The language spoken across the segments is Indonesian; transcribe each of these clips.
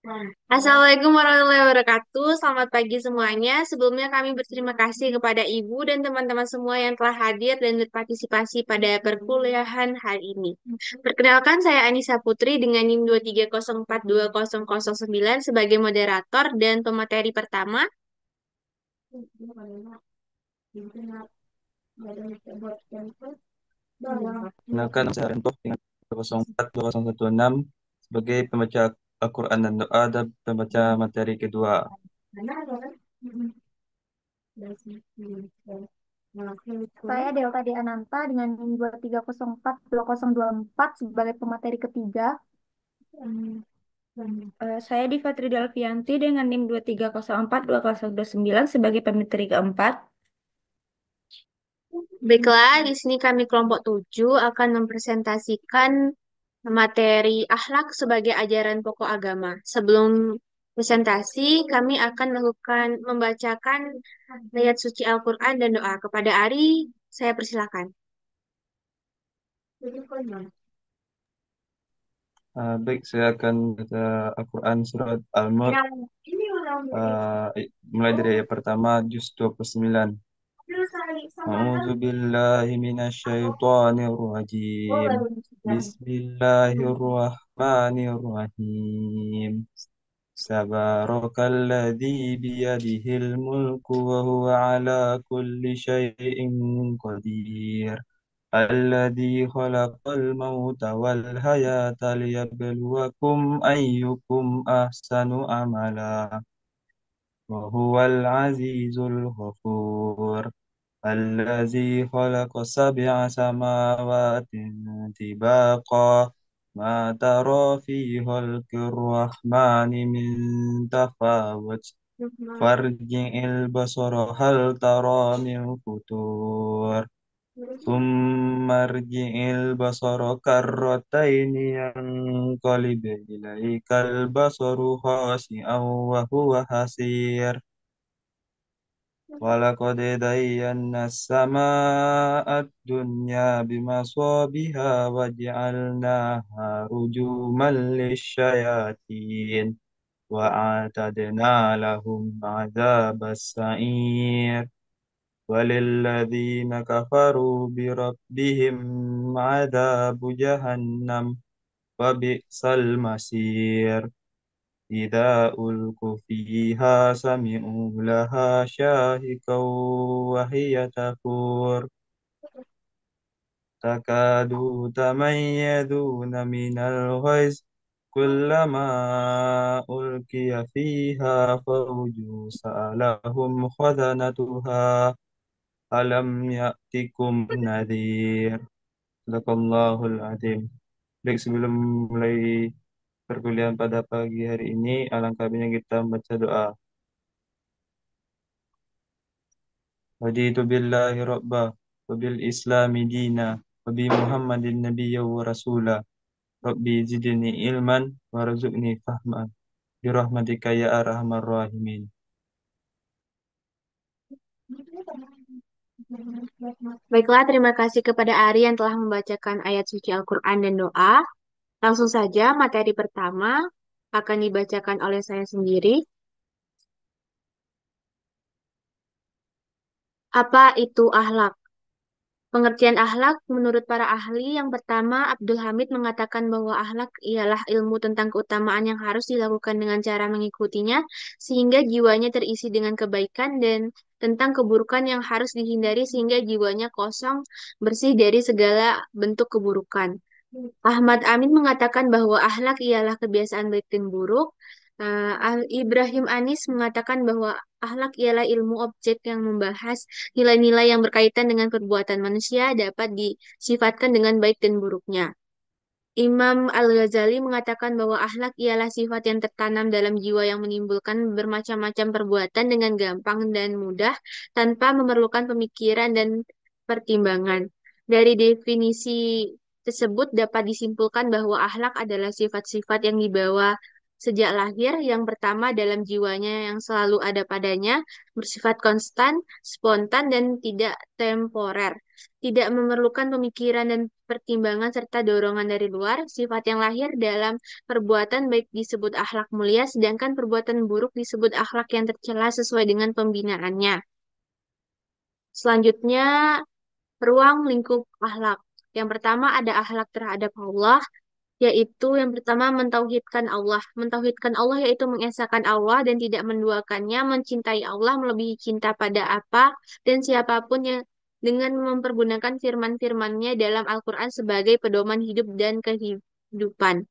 Assalamualaikum warahmatullahi wabarakatuh. Selamat pagi semuanya. Sebelumnya kami berterima kasih kepada Ibu dan teman-teman semua yang telah hadir dan berpartisipasi pada perkuliahan hari ini. Perkenalkan, saya Anissa Putri dengan NIM 230420009 sebagai moderator dan pemateri pertama. Gunakan saya Rentoh dengan 2042016 sebagai pembaca Al-Quran dan doa dan pembaca materi kedua. Saya Delta Ananta dengan NIM 230420024 sebagai pemateri ketiga. Saya Diva Tridelvianti dengan NIM 230420029 sebagai pemateri keempat. Baiklah, di sini kami kelompok 7 akan mempresentasikan materi akhlak sebagai ajaran pokok agama. Sebelum presentasi, kami akan melakukan membacakan ayat suci Al-Quran dan doa. Kepada Ari, saya persilakan. Baik, saya akan baca Al-Quran surat Al-Mulk, mulai dari ayat pertama, juz 29. A'udzu billahi minasyaitonir rajim. Bismillahirrahmanirrahim. Tabarakalladzi biyadihil mulku wa huwa ala kulli syai'in qadir. Alladzi khalaqal mauta wal hayata liyabluwakum ayyukum ahsanu amala. Wa huwal azizul ghafur. Alladzi khalaqa sab'a samawati tibaqa. Ma tara fi khalqir rahmani min tafawut. Farji'il basara hal tara min futur. Thumma rji'il basara karrataini yanqalib ilaikal basaru khasi'an wa huwa hasir. Walaqad zayyana as-samaa'a ad-dunya bimasabiha wa ja'alnaha rujuman lisyayatin wa a'tadna lahum 'adzabas sa'ir. وللذين كفروا بربهم عذاب جهنم وبئس المصير إذا ألقوا فيها سمعوا لها شاهقا وهي تفور تكاد تميزون من الغيظ كلما ألقي فيها فوج سألهم خزنتها Alam ya'tikum nadhir. Sadaqallahul azim. Baik, sebelum mulai perkuliahan pada pagi hari ini, alangkah baiknya kita membaca doa. Raditu billahi rabba, wa bil islami dina, wa bi muhammadin nabiyya wa rasula. Rabbi zidni ilman, warzuqni fahman. Birahmatika ya arhamar rahimin. Baiklah, terima kasih kepada Ari yang telah membacakan ayat suci Al-Quran dan doa. Langsung saja, materi pertama akan dibacakan oleh saya sendiri. Apa itu akhlak? Pengertian akhlak menurut para ahli, yang pertama Abdul Hamid mengatakan bahwa akhlak ialah ilmu tentang keutamaan yang harus dilakukan dengan cara mengikutinya sehingga jiwanya terisi dengan kebaikan, dan tentang keburukan yang harus dihindari sehingga jiwanya kosong bersih dari segala bentuk keburukan. Ahmad Amin mengatakan bahwa akhlak ialah kebiasaan baik dan buruk. Ibrahim Anis mengatakan bahwa akhlak ialah ilmu objek yang membahas nilai-nilai yang berkaitan dengan perbuatan manusia dapat disifatkan dengan baik dan buruknya. Imam Al-Ghazali mengatakan bahwa akhlak ialah sifat yang tertanam dalam jiwa yang menimbulkan bermacam-macam perbuatan dengan gampang dan mudah tanpa memerlukan pemikiran dan pertimbangan. Dari definisi tersebut dapat disimpulkan bahwa akhlak adalah sifat-sifat yang dibawa sejak lahir, yang pertama dalam jiwanya yang selalu ada padanya, bersifat konstan, spontan, dan tidak temporer. Tidak memerlukan pemikiran dan pertimbangan serta dorongan dari luar. Sifat yang lahir dalam perbuatan baik disebut akhlak mulia, sedangkan perbuatan buruk disebut akhlak yang tercela sesuai dengan pembinaannya. Selanjutnya, ruang lingkup akhlak. Yang pertama ada akhlak terhadap Allah, yaitu yang pertama mentauhidkan Allah. Mentauhidkan Allah yaitu mengesahkan Allah dan tidak menduakannya, mencintai Allah melebihi cinta pada apa dan siapapun yang dengan mempergunakan firman-firmannya dalam Al-Quran sebagai pedoman hidup dan kehidupan.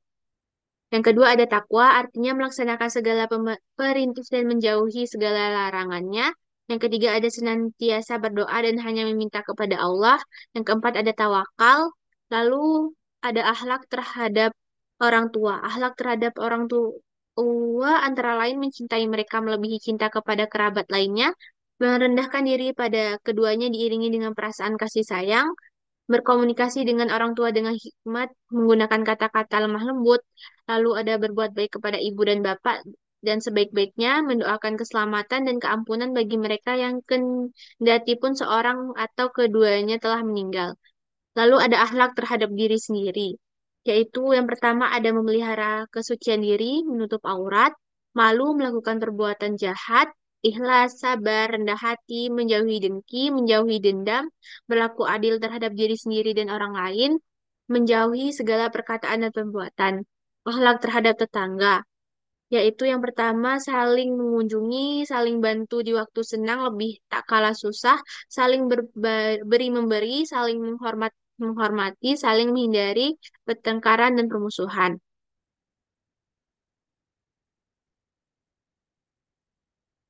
Yang kedua ada takwa, artinya melaksanakan segala perintah dan menjauhi segala larangannya. Yang ketiga ada senantiasa berdoa dan hanya meminta kepada Allah. Yang keempat ada tawakal. Lalu ada akhlak terhadap orang tua. Akhlak terhadap orang tua antara lain mencintai mereka melebihi cinta kepada kerabat lainnya, merendahkan diri pada keduanya diiringi dengan perasaan kasih sayang, berkomunikasi dengan orang tua dengan hikmat, menggunakan kata-kata lemah lembut, lalu ada berbuat baik kepada ibu dan bapak, dan sebaik-baiknya mendoakan keselamatan dan keampunan bagi mereka yang kendati pun seorang atau keduanya telah meninggal. Lalu ada akhlak terhadap diri sendiri, yaitu yang pertama ada memelihara kesucian diri, menutup aurat, malu melakukan perbuatan jahat, ikhlas, sabar, rendah hati, menjauhi dengki, menjauhi dendam, berlaku adil terhadap diri sendiri dan orang lain, menjauhi segala perkataan dan perbuatan. Akhlak terhadap tetangga, yaitu yang pertama saling mengunjungi, saling bantu di waktu senang, lebih tak kalah susah, saling beri memberi, saling menghormati, saling menghindari pertengkaran dan permusuhan.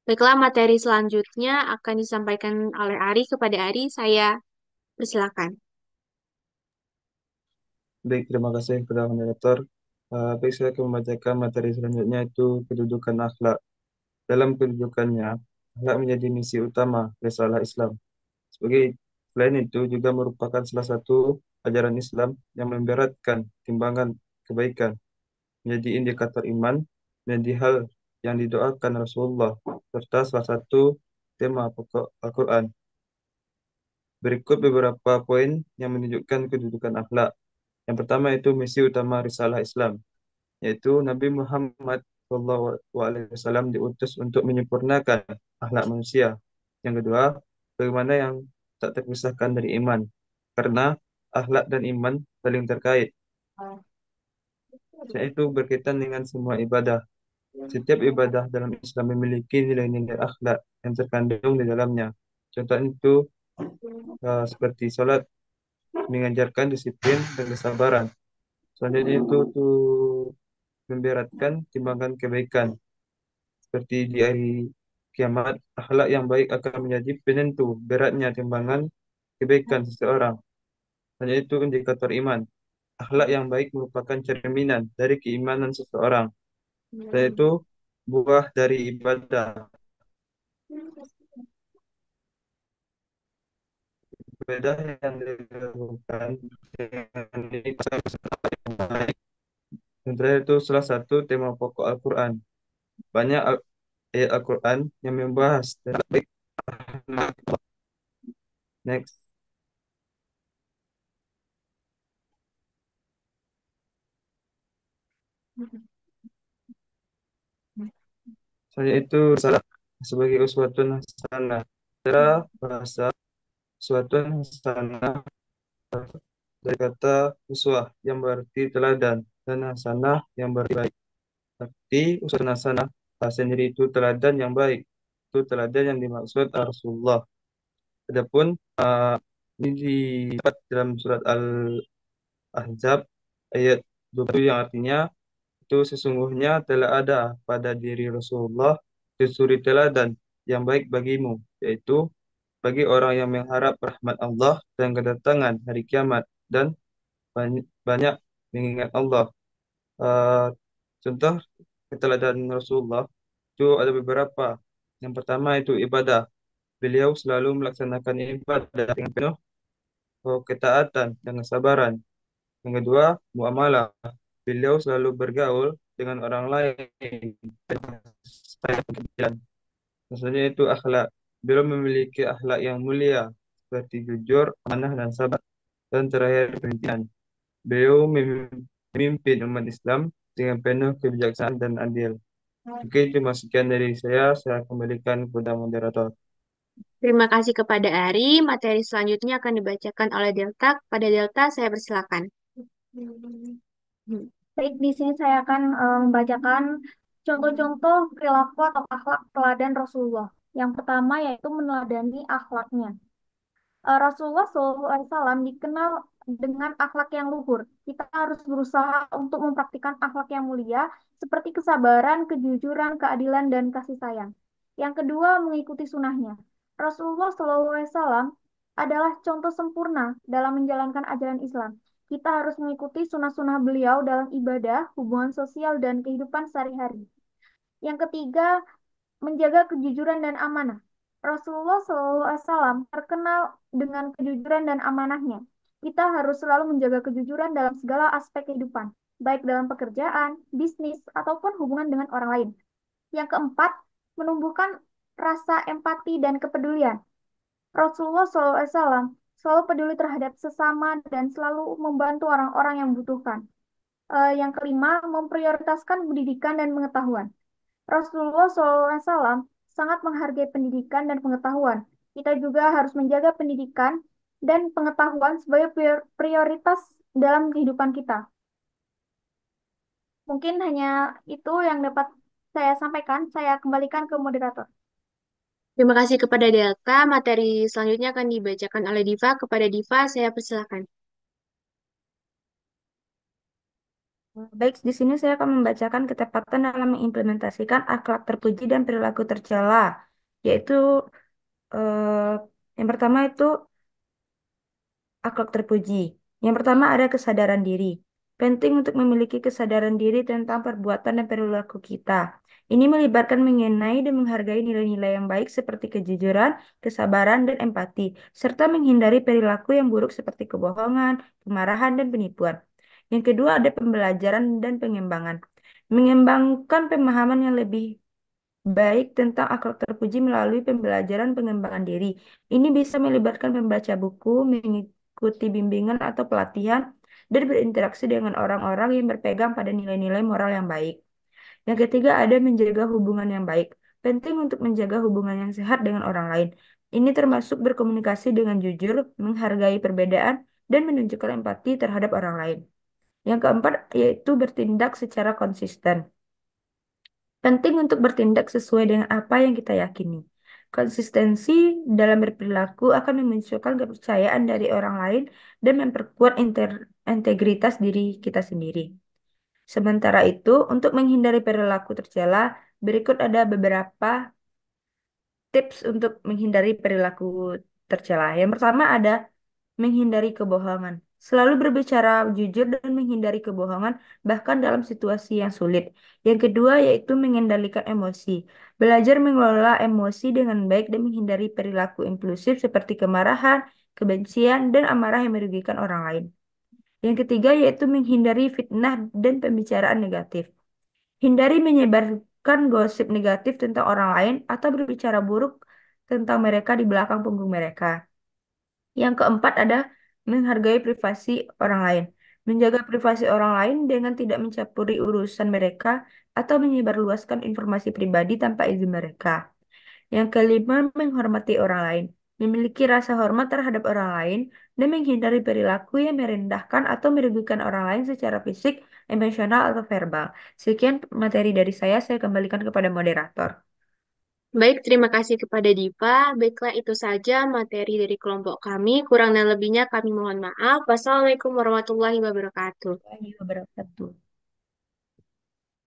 Baiklah, materi selanjutnya akan disampaikan oleh Ari kepada Ari. Saya persilakan. Baik, terima kasih kepada moderator. Baik, saya akan membacakan materi selanjutnya itu kedudukan akhlak. Dalam kedudukannya, akhlak menjadi misi utama risalah Islam. Sebagai selain itu juga merupakan salah satu ajaran Islam yang memberatkan timbangan kebaikan, menjadi indikator iman, menjadi hal yang didoakan Rasulullah, serta salah satu tema pokok Al-Quran. Berikut beberapa poin yang menunjukkan kedudukan akhlak. Yang pertama itu misi utama risalah Islam, yaitu Nabi Muhammad SAW diutus untuk menyempurnakan akhlak manusia. Yang kedua, bagaimana yang tak terpisahkan dari iman, karena akhlak dan iman saling terkait, yaitu berkaitan dengan semua ibadah. Setiap ibadah dalam Islam memiliki nilai-nilai akhlak yang terkandung di dalamnya. Contoh itu seperti sholat mengajarkan disiplin dan kesabaran. Selanjutnya itu tuh memberatkan timbangan kebaikan. Seperti di hari kiamat, akhlak yang baik akan menjadi penentu beratnya timbangan kebaikan seseorang. Hanya itu indikator iman. Akhlak yang baik merupakan cerminan dari keimanan seseorang, yaitu buah dari ibadah. Ibadah yang dilakukan dengan baik. Dan terakhir itu salah satu tema pokok Al-Quran. Banyak ayat Al-Quran yang membahas tentang baik. Next. Saya itu salah sebagai uswatun hasanah. Secara bahasa uswatun hasanah dari kata uswah yang berarti teladan dan hasanah yang berarti baik. Arti uswatun hasanah sendiri itu teladan yang baik. Itu teladan yang dimaksud Rasulullah. Adapun ini didapat dalam surat Al-Ahzab ayat 20 yang artinya itu sesungguhnya telah ada pada diri Rasulullah suri teladan yang baik bagimu, yaitu bagi orang yang mengharap rahmat Allah dan kedatangan hari kiamat dan banyak mengingat Allah. Uh, Contoh keteladanan Rasulullah itu ada beberapa. Yang pertama itu ibadah. Beliau selalu melaksanakan ibadah dengan penuh ketaatan dan kesabaran. Yang kedua, muamalah. Beliau selalu bergaul dengan orang lain. Saya kemudian, maksudnya itu akhlak. Beliau memiliki akhlak yang mulia seperti jujur, amanah, dan sabar. Dan terakhir pemimpinan. Beliau memimpin umat Islam dengan penuh kebijaksanaan dan adil. Oke, cuma sekian dari saya. Saya kembalikan kepada moderator. Terima kasih kepada Ari. Materi selanjutnya akan dibacakan oleh Delta. Pada Delta, saya persilakan. Hmm. Baik, di sini saya akan membacakan contoh-contoh perilaku atau akhlak teladan Rasulullah. Yang pertama yaitu meneladani akhlaknya. Rasulullah SAW dikenal dengan akhlak yang luhur. Kita harus berusaha untuk mempraktikkan akhlak yang mulia seperti kesabaran, kejujuran, keadilan, dan kasih sayang. Yang kedua, mengikuti sunnahnya. Rasulullah SAW adalah contoh sempurna dalam menjalankan ajaran Islam. Kita harus mengikuti sunnah-sunnah beliau dalam ibadah, hubungan sosial, dan kehidupan sehari-hari. Yang ketiga, menjaga kejujuran dan amanah. Rasulullah SAW terkenal dengan kejujuran dan amanahnya. Kita harus selalu menjaga kejujuran dalam segala aspek kehidupan, baik dalam pekerjaan, bisnis, ataupun hubungan dengan orang lain. Yang keempat, menumbuhkan rasa empati dan kepedulian. Rasulullah SAW selalu peduli terhadap sesama dan selalu membantu orang-orang yang membutuhkan. Yang kelima, memprioritaskan pendidikan dan pengetahuan. Rasulullah SAW sangat menghargai pendidikan dan pengetahuan. Kita juga harus menjaga pendidikan dan pengetahuan sebagai prioritas dalam kehidupan kita. Mungkin hanya itu yang dapat saya sampaikan. Saya kembalikan ke moderator. Terima kasih kepada Delta. Materi selanjutnya akan dibacakan oleh Diva. Kepada Diva, saya persilakan. Baik, di sini saya akan membacakan ketepatan dalam mengimplementasikan akhlak terpuji dan perilaku tercela, yaitu eh, yang pertama itu akhlak terpuji. Yang pertama ada kesadaran diri. Penting untuk memiliki kesadaran diri tentang perbuatan dan perilaku kita. Ini melibatkan mengenai dan menghargai nilai-nilai yang baik seperti kejujuran, kesabaran, dan empati, serta menghindari perilaku yang buruk seperti kebohongan, kemarahan, dan penipuan. Yang kedua ada pembelajaran dan pengembangan. Mengembangkan pemahaman yang lebih baik tentang akhlak terpuji melalui pembelajaran pengembangan diri. Ini bisa melibatkan membaca buku, mengikuti bimbingan atau pelatihan, dan berinteraksi dengan orang-orang yang berpegang pada nilai-nilai moral yang baik. Yang ketiga ada menjaga hubungan yang baik. Penting untuk menjaga hubungan yang sehat dengan orang lain. Ini termasuk berkomunikasi dengan jujur, menghargai perbedaan, dan menunjukkan empati terhadap orang lain. Yang keempat yaitu bertindak secara konsisten. Penting untuk bertindak sesuai dengan apa yang kita yakini. Konsistensi dalam berperilaku akan memunculkan kepercayaan dari orang lain dan memperkuat integritas diri kita sendiri. Sementara itu, untuk menghindari perilaku tercela, berikut ada beberapa tips untuk menghindari perilaku tercela. Yang pertama ada menghindari kebohongan. Selalu berbicara jujur dan menghindari kebohongan, bahkan dalam situasi yang sulit. Yang kedua yaitu mengendalikan emosi. Belajar mengelola emosi dengan baik dan menghindari perilaku impulsif seperti kemarahan, kebencian, dan amarah yang merugikan orang lain. Yang ketiga yaitu menghindari fitnah dan pembicaraan negatif. Hindari menyebarkan gosip negatif tentang orang lain atau berbicara buruk tentang mereka di belakang punggung mereka. Yang keempat ada menghargai privasi orang lain. Menjaga privasi orang lain dengan tidak mencampuri urusan mereka atau menyebarluaskan informasi pribadi tanpa izin mereka. Yang kelima, menghormati orang lain. Memiliki rasa hormat terhadap orang lain dan menghindari perilaku yang merendahkan atau merugikan orang lain secara fisik, emosional, atau verbal. Sekian materi dari saya kembalikan kepada moderator. Baik, terima kasih kepada Diva. Baiklah, itu saja materi dari kelompok kami. Kurang dan lebihnya kami mohon maaf. Wassalamualaikum warahmatullahi wabarakatuh. Warahmatullahi wabarakatuh.